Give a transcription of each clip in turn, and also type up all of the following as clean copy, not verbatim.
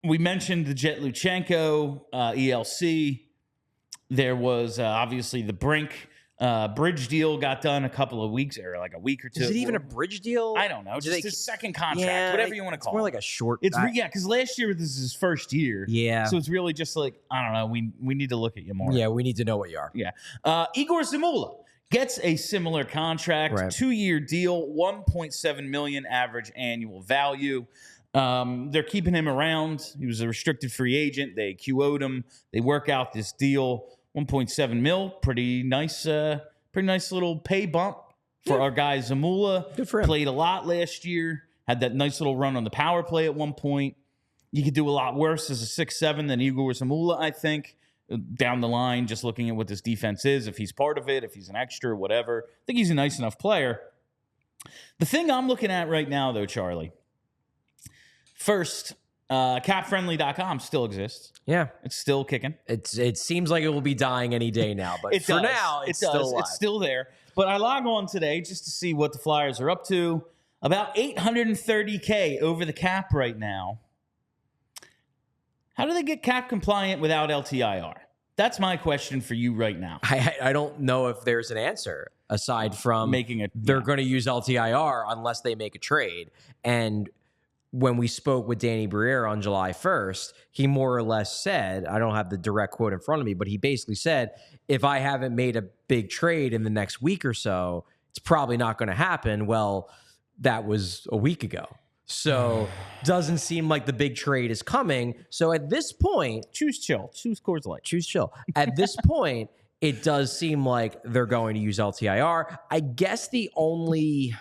We mentioned the Jet Luchenko, ELC. There was obviously the Brink bridge deal got done a couple of weeks or like a week or two. Is it even a bridge deal? I don't know. Just his second contract, whatever you want to call it. It's more like a short. It's because last year this is his first year. Yeah. So it's really just like, I don't know. We need to look at you more. Yeah, we need to know what you are. Yeah. Igor Zamula gets a similar contract, 2-year deal, $1.7 million average annual value. They're keeping him around. He was a restricted free agent. They QO'd him. They work out this deal. 1.7 mil, pretty nice little pay bump for our guy Zamula. Good for him. Played a lot last year. Had that nice little run on the power play at one point. You could do a lot worse as a 6'7" than Egor Zamula, I think. Down the line, just looking at what this defense is, if he's part of it, if he's an extra, whatever. I think he's a nice enough player. The thing I'm looking at right now, though, Charlie. First, capfriendly.com still exists. Yeah. It's still kicking. It seems like it will be dying any day now, but for now, it's still alive. It's still there. But I log on today just to see what the Flyers are up to. About $830K over the cap right now. How do they get cap compliant without LTIR? That's my question for you right now. I don't know if there's an answer aside from making it. They're going to use LTIR unless they make a trade. And when we spoke with Danny Briere on July 1st, he more or less said, I don't have the direct quote in front of me, but he basically said, if I haven't made a big trade in the next week or so, it's probably not going to happen. Well, that was a week ago. So doesn't seem like the big trade is coming. So at this point, choose chill. Choose Coors Light. Choose chill. At this point, it does seem like they're going to use LTIR. I guess the only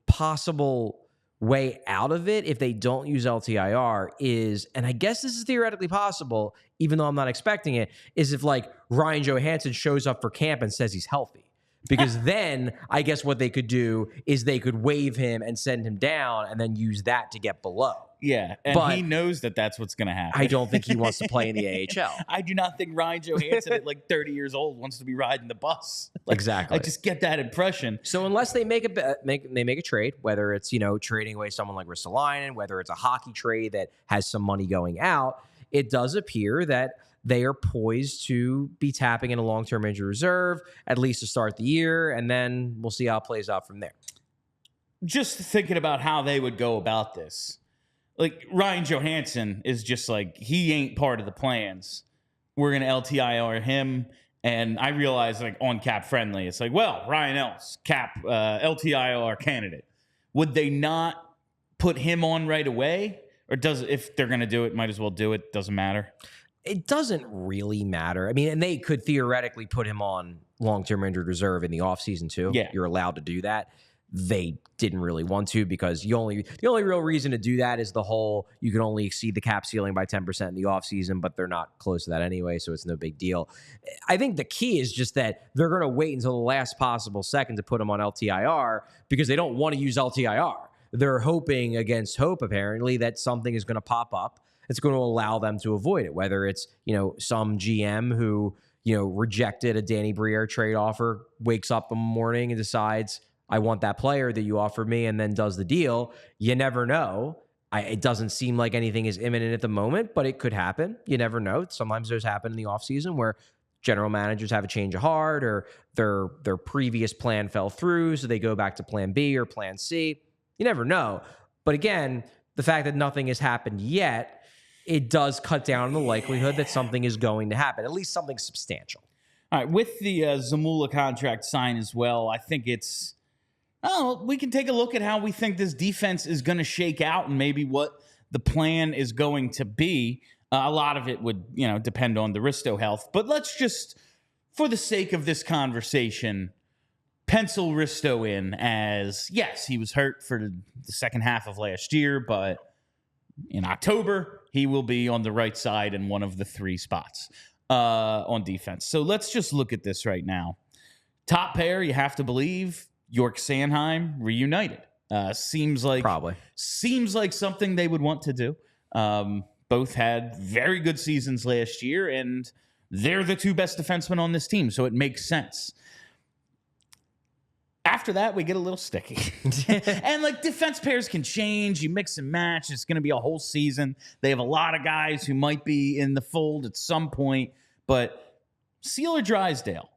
possible way out of it, if they don't use LTIR, is, and I guess this is theoretically possible, even though I'm not expecting it, is if like Ryan Johansson shows up for camp and says he's healthy. Because then I guess what they could do is they could waive him and send him down and then use that to get below. Yeah, and he knows that that's what's going to happen. I don't think he wants to play in the AHL. I do not think Ryan Johansson at like 30 years old wants to be riding the bus. Exactly. I just get that impression. So unless they make a trade, whether it's, trading away someone like Ristolainen, whether it's a hockey trade that has some money going out, it does appear that they are poised to be tapping in a long-term injury reserve, at least to start the year, and then we'll see how it plays out from there. Just thinking about how they would go about this. Like, Ryan Johansson is just like, he ain't part of the plans. We're going to LTIR him, and I realize, like, on Cap Friendly, it's like, well, Ryan Ellis, Cap, LTIR candidate. Would they not put him on right away? Or if they're going to do it, might as well do it. Doesn't matter. It doesn't really matter. I mean, and they could theoretically put him on long-term injured reserve in the offseason too. Yeah. You're allowed to do that. They didn't really want to because the only real reason to do that is the whole you can only exceed the cap ceiling by 10% in the offseason, but they're not close to that anyway, so it's no big deal. I think the key is just that they're going to wait until the last possible second to put him on LTIR because they don't want to use LTIR. They're hoping against hope, apparently, that something is going to pop up. It's going to allow them to avoid it, whether it's, some GM who, rejected a Danny Briere trade offer, wakes up in the morning and decides, I want that player that you offered me, and then does the deal. You never know. It doesn't seem like anything is imminent at the moment, but it could happen. You never know. Sometimes those happen in the offseason where general managers have a change of heart or their previous plan fell through, so they go back to plan B or plan C. You never know. But again, the fact that nothing has happened yet, it does cut down on the likelihood that something is going to happen, at least something substantial. All right, with the Zamula contract sign as well, I think we can take a look at how we think this defense is going to shake out and maybe what the plan is going to be. A lot of it would, depend on the Risto health. But let's just, for the sake of this conversation, pencil Risto in as, yes, he was hurt for the second half of last year, but in October, he will be on the right side in one of the 3 spots on defense. So let's just look at this right now. Top pair, you have to believe, York Sanheim reunited. Seems like something they would want to do. Both had very good seasons last year, and they're the 2 best defensemen on this team, so it makes sense. After that, we get a little sticky. And like defense pairs can change. You mix and match. It's going to be a whole season. They have a lot of guys who might be in the fold at some point. But Sealer Drysdale,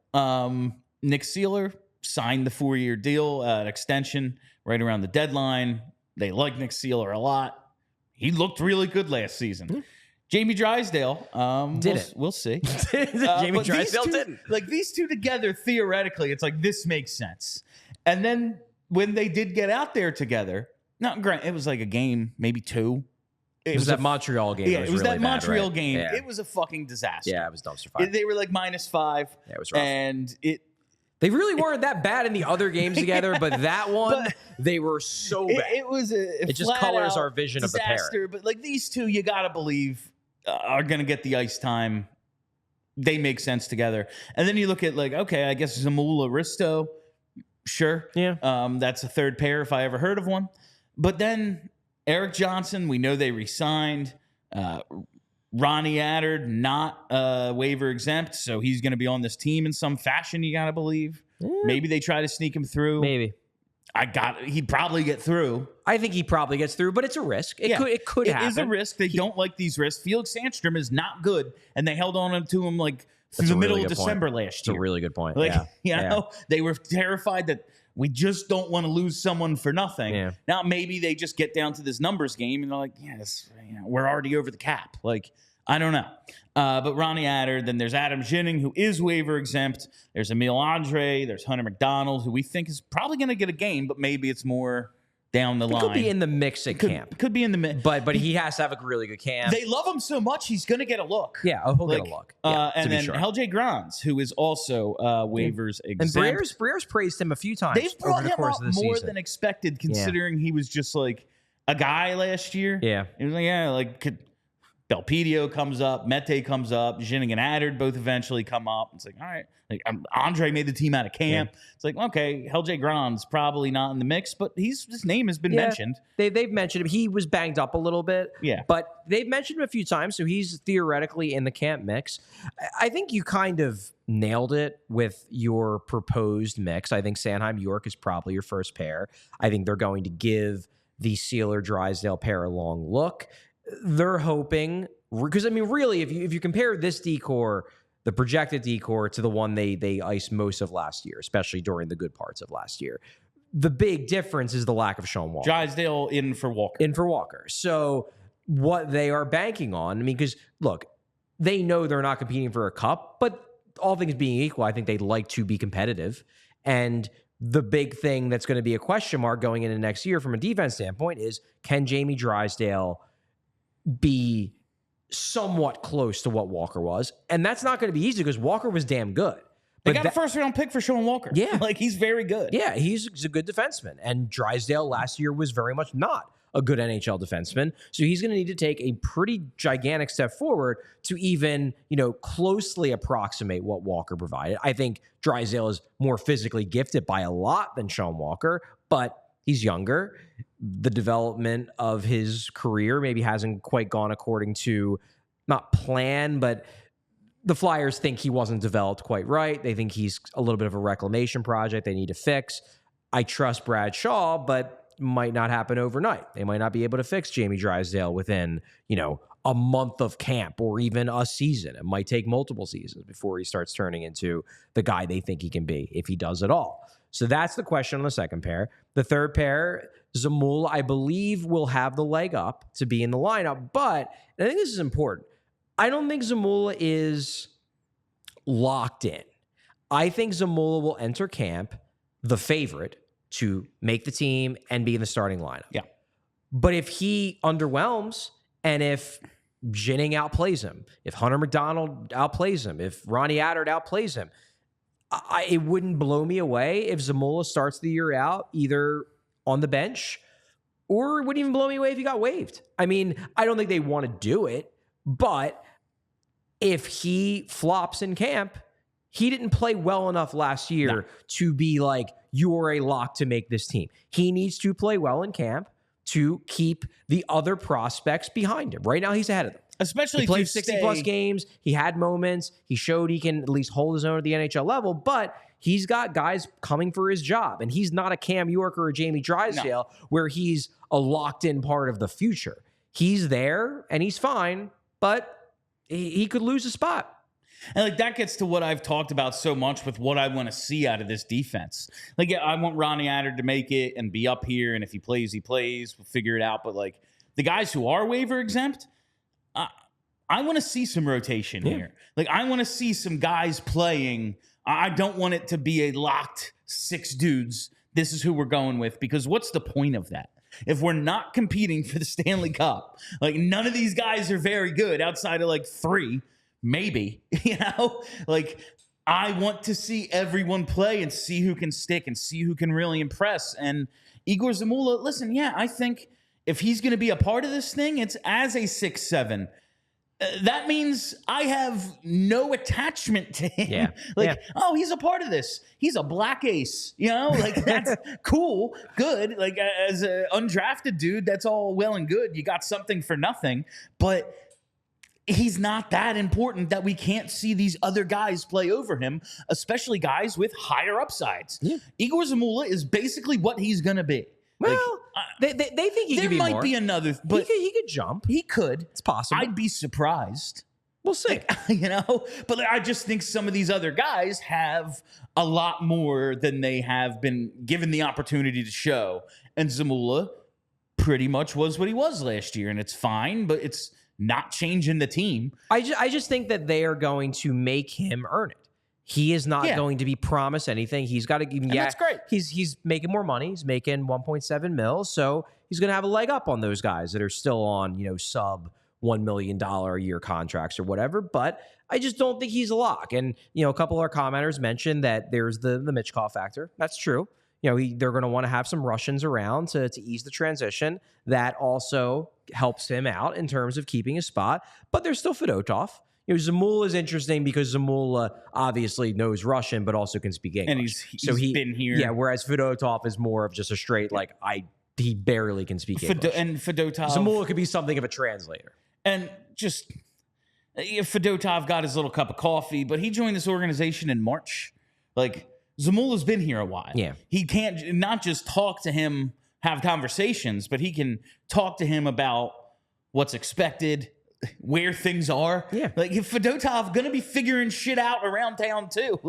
Nick Sealer signed the 4-year deal, extension right around the deadline. They like Nick Sealer a lot. He looked really good last season. Jamie Drysdale, we'll see. Jamie Drysdale didn't. Like these two together, theoretically, it's like this makes sense. And then when they did get out there together, not great. It was like a game, maybe 2. It was that Montreal game. Yeah, it was really that Montreal bad, right? game. Yeah. It was a fucking disaster. Yeah, it was dumpster fire. They were like -5. Yeah, it was rough. And they really weren't that bad in the other games together, but that one, they were so bad. It was it just colors our vision disaster, of the pair. But like these two, you got to believe are going to get the ice time. They make sense together. And then you look at like, okay, I guess Zamula, Risto. Sure. Yeah. That's a third pair if I ever heard of one. But then Eric Johnson, we know they re-signed. Ronnie Attard, not waiver exempt, so he's going to be on this team in some fashion, you got to believe. Maybe they try to sneak him through. Maybe. He'd probably get through. I think he probably gets through, but it's a risk. It could happen. It is a risk. They don't like these risks. Felix Sandstrom is not good, and they held on to him like through the middle of December last year. That's a really good point. Like, yeah. They were terrified that we just don't want to lose someone for nothing. Yeah. Now maybe they just get down to this numbers game and they're like, yes, we're already over the cap. Like, I don't know. But Ronnie Attard, then there's Adam Ginning, who is waiver exempt. There's Emil Andre. There's Hunter McDonald, who we think is probably going to get a game, but maybe it's more down the line. Could be in the mix at camp. Could be in the mix. But he has to have a really good camp. They love him so much, he's going to get a look. Yeah, he'll get a look. Yeah, and then LJ Grans, who is also waivers exempt. And Breer's praised him a few times. They've brought him up more than expected, considering he was just like a guy last year. Yeah. He was like, Belpedio comes up, Mete comes up, Ginning and Attard both eventually come up. It's like, all right. Like Andre made the team out of camp. Yeah. It's like, okay, LJ Grans probably not in the mix, but his name has been mentioned. They've mentioned him. He was banged up a little bit. Yeah. But they've mentioned him a few times, so he's theoretically in the camp mix. I think you kind of nailed it with your proposed mix. I think Sanheim York is probably your first pair. I think they're going to give the Sealer Drysdale pair a long look. They're hoping, because I mean, really, if you compare this decor, the projected decor, to the one they iced most of last year, especially during the good parts of last year, the big difference is the lack of Sean Walker. Drysdale in for Walker. So what they are banking on, I mean, because look, they know they're not competing for a cup, but all things being equal, I think they'd like to be competitive. And the big thing that's going to be a question mark going into next year from a defense standpoint is, can Jamie Drysdale be somewhat close to what Walker was? And that's not going to be easy because Walker was damn good. They got a first-round pick for Sean Walker. Yeah. Like, he's very good. Yeah, he's a good defenseman. And Drysdale last year was very much not a good NHL defenseman. So he's going to need to take a pretty gigantic step forward to even, closely approximate what Walker provided. I think Drysdale is more physically gifted by a lot than Sean Walker, but he's younger. The development of his career maybe hasn't quite gone according to, not plan, but the Flyers think he wasn't developed quite right. They think he's a little bit of a reclamation project they need to fix. I trust Brad Shaw, but might not happen overnight. They might not be able to fix Jamie Drysdale within, a month of camp or even a season. It might take multiple seasons before he starts turning into the guy they think he can be, if he does at all. So that's the question on the second pair. The third pair, Zamula, I believe, will have the leg up to be in the lineup, but, and I think this is important, I don't think Zamula is locked in. I think Zamula will enter camp the favorite to make the team and be in the starting lineup. Yeah. But if he underwhelms, and if Ginning outplays him, if Hunter McDonald outplays him, if Ronnie Attard outplays him, it wouldn't blow me away if Zamula starts the year out either on the bench, or it wouldn't even blow me away if he got waived. I mean, I don't think they want to do it, but if he flops in camp, he didn't play well enough last year to be like, you're a lock to make this team. He needs to play well in camp to keep the other prospects behind him. Right now, he's ahead of them. Especially he played 60-plus games. He had moments. He showed he can at least hold his own at the NHL level, but He's got guys coming for his job, and he's not a Cam York or a Jamie Drysdale where he's a locked-in part of the future. He's there, and he's fine, but he could lose a spot. And like that gets to what I've talked about so much with what I want to see out of this defense. Like, yeah, I want Ronnie Adder to make it and be up here, and if he plays, he plays. We'll figure it out. But like the guys who are waiver exempt, I want to see some rotation here. Like I want to see some guys playing. I don't want it to be a locked 6 dudes. This is who we're going with, because what's the point of that? If we're not competing for the Stanley Cup, like none of these guys are very good outside of like 3. Maybe, like I want to see everyone play and see who can stick and see who can really impress. And Egor Zamula, listen, I think if he's going to be a part of this thing, it's as a 6'7". That means I have no attachment to him. Oh, he's a part of this. He's a black ace, like that's cool, good. Like as an undrafted dude, that's all well and good. You got something for nothing, but he's not that important that we can't see these other guys play over him, especially guys with higher upsides. Egor Zamula is basically what he's going to be. Well, they think he could be more. There might be another, but he could jump. He could. It's possible. I'd be surprised. We'll see. But I just think some of these other guys have a lot more than they have been given the opportunity to show. And Zamula pretty much was what he was last year, and it's fine, but it's not changing the team. I just think that they are going to make him earn it. He is not going to be promised anything. He's got to give. That's great. He's making more money. He's making 1.7 mil, so he's going to have a leg up on those guys that are still on sub $1 million a year contracts or whatever. But I just don't think he's a lock. And a couple of our commenters mentioned that there's the Mitchkov factor. That's true. They're going to want to have some Russians around to ease the transition. That also helps him out in terms of keeping his spot. But there's still Fedotov. Zamula is interesting because Zamula obviously knows Russian, but also can speak English. And he's been here. Yeah, whereas Fedotov is more of just a straight, he barely can speak English. And Fedotov... Zamula could be something of a translator. And just... Fedotov got his little cup of coffee, but he joined this organization in March. Zamula's been here a while. Yeah. He can't not just talk to him, have conversations, but he can talk to him about what's expected, where things are. Yeah. If Fedotov going to be figuring shit out around town too.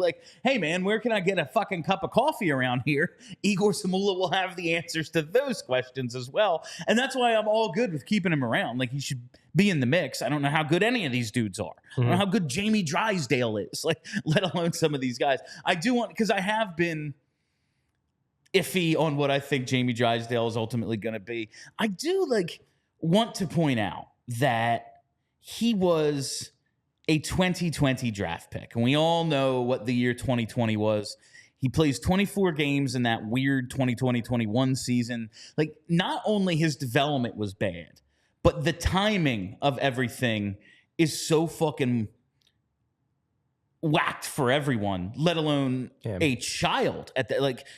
Hey man, where can I get a fucking cup of coffee around here? Igor Zamula will have the answers to those questions as well. And that's why I'm all good with keeping him around. He should be in the mix. I don't know how good any of these dudes are. I don't know how good Jamie Drysdale is, let alone some of these guys. I do want, because I have been iffy on what I think Jamie Drysdale is ultimately going to be. I do want to point out that he was a 2020 draft pick. And we all know what the year 2020 was. He plays 24 games in that weird 2020-21 season. Not only his development was bad, but the timing of everything is so fucking whacked for everyone, let alone a child at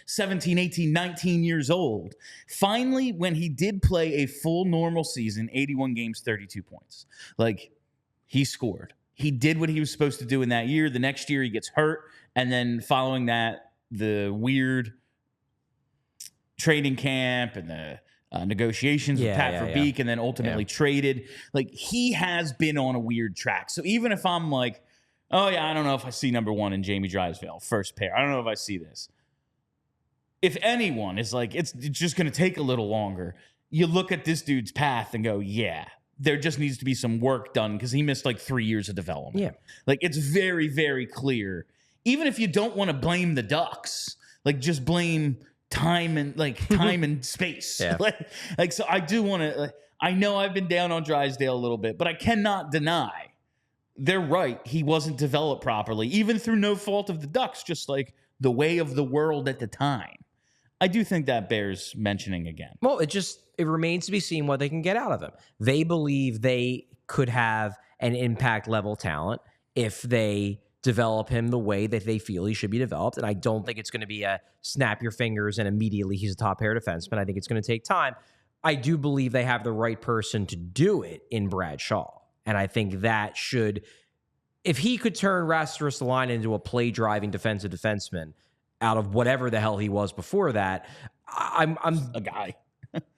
17, 18, 19 years old. Finally, when he did play a full normal season, 81 games, 32 points, he scored. He did what he was supposed to do in that year. The next year he gets hurt. And then following that, the weird training camp and the negotiations with Pat Verbeek and then ultimately traded. He has been on a weird track. So even if I'm oh, yeah, I don't know if I see number 1 in Jamie Drysdale, first pair. I don't know if I see this. If anyone is it's just going to take a little longer, you look at this dude's path and go, yeah, there just needs to be some work done because he missed 3 years of development. Yeah. It's very, very clear. Even if you don't want to blame the Ducks, just blame time and time and space. Yeah. So I do want to, I know I've been down on Drysdale a little bit, but I cannot deny they're right. He wasn't developed properly, even through no fault of the Ducks, just the way of the world at the time. I do think that bears mentioning again. Well, it remains to be seen what they can get out of him. They believe they could have an impact level talent if they develop him the way that they feel he should be developed. And I don't think it's going to be a snap your fingers and immediately he's a top pair defenseman. I think it's going to take time. I do believe they have the right person to do it in Brad Shaw. And I think that should if he could turn Rasmus Ristolainen into a play-driving defensive defenseman out of whatever the hell he was before that, I'm a guy.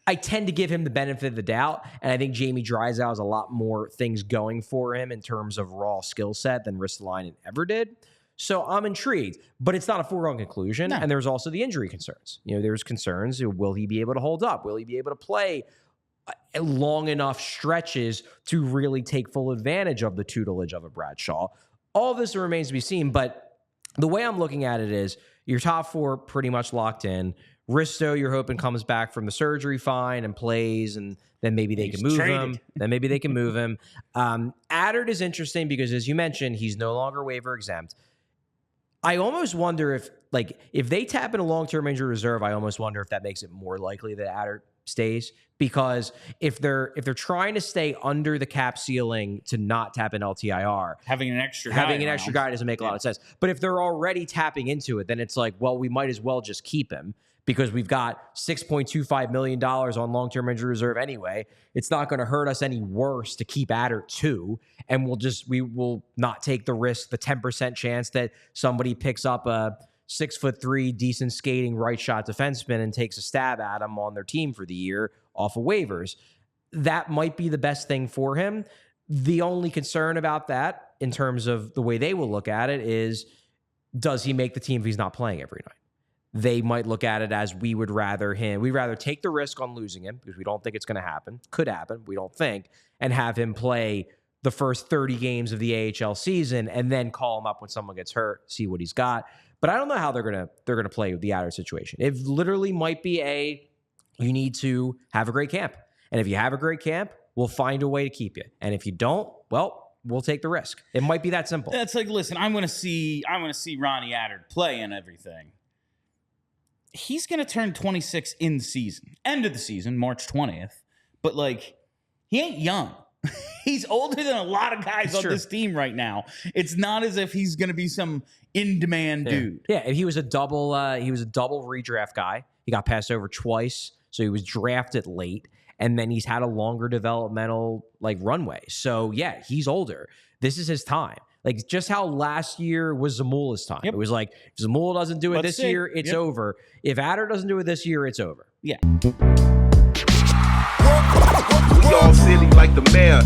I tend to give him the benefit of the doubt, and I think Jamie Drysdale has a lot more things going for him in terms of raw skill set than Ristolainen ever did. So I'm intrigued, but it's not a foregone conclusion. No. And there's also the injury concerns. There's concerns. Will he be able to hold up? Will he be able to play long enough stretches to really take full advantage of the tutelage of a Bradshaw? All this remains to be seen, but the way I'm looking at it is your top four pretty much locked in. Risto, you're hoping comes back from the surgery fine and plays, and then maybe they can move him. Then maybe they can move him. Adert is interesting because, as you mentioned, he's no longer waiver exempt. I almost wonder if they tap into long-term injury reserve, I almost wonder if that makes it more likely that Adert stays, because if they're trying to stay under the cap ceiling to not tap in LTIR, having an extra guy doesn't make a lot of sense. But if they're already tapping into it, then it's like, well, we might as well just keep him, because we've got $6.25 million on long-term injury reserve anyway. It's not going to hurt us any worse to keep Adert too, and we will not take the risk, the 10% chance that somebody picks up a 6'3", decent skating right shot defenseman and takes a stab at him on their team for the year off of waivers. That might be the best thing for him. The only concern about that, in terms of the way they will look at it, is does he make the team if he's not playing every night? They might look at it as we'd rather take the risk on losing him, because we don't think it's going to happen. Could happen, we don't think, and have him play the first 30 games of the AHL season and then call him up when someone gets hurt, see what he's got. But I don't know how they're gonna play with the Adert situation. It literally might be you need to have a great camp. And if you have a great camp, we'll find a way to keep you. And if you don't, well, we'll take the risk. It might be that simple. That's like, listen, I want to see Ronnie Adert play and everything. He's going to turn 26 in season. End of the season, March 20th. But, he ain't young. He's older than a lot of guys on this team right now. It's not as if he's going to be some in-demand dude. Yeah, he was a double redraft guy. He got passed over twice, so he was drafted late. And then he's had a longer developmental runway. So, yeah, he's older. This is his time. Just how last year was Zamula's time. Yep. It was if Zamula doesn't do it this year, it's over. If Adert doesn't do it this year, it's over. Yeah. We all silly like the mayor.